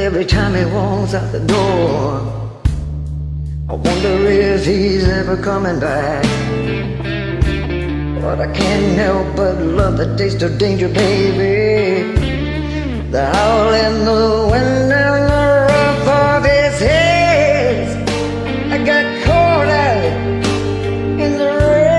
every time he walks out the door. I wonder if he's ever coming back. But I can't help but love the taste of danger, baby. The howl in the wind and the rough of his haze. I got caught out in the rain.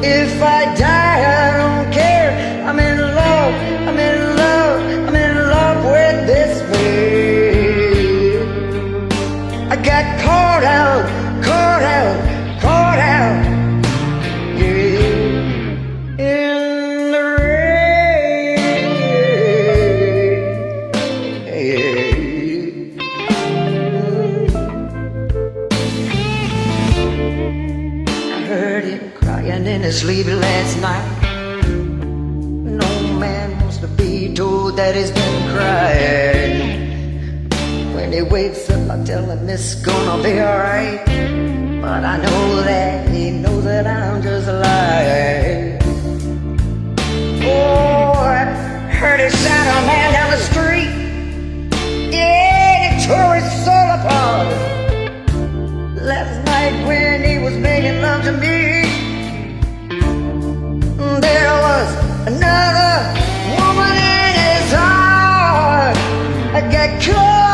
If I die, I don't care. I'm in love, I'm in love, I'm in love with this man. I got caught out, caught out, caught out, yeah, in the rain, yeah. I heard him crying in his sleep last night. No man wants to be told that he's been crying. When he wakes up, I tell him it's gonna be alright. But I know that he knows that I'm just lying. Oh, I heard he shot a man down the street. Yeah, he tore his soul apart. Last night when he was making love to me, there was another woman in his heart. I got caught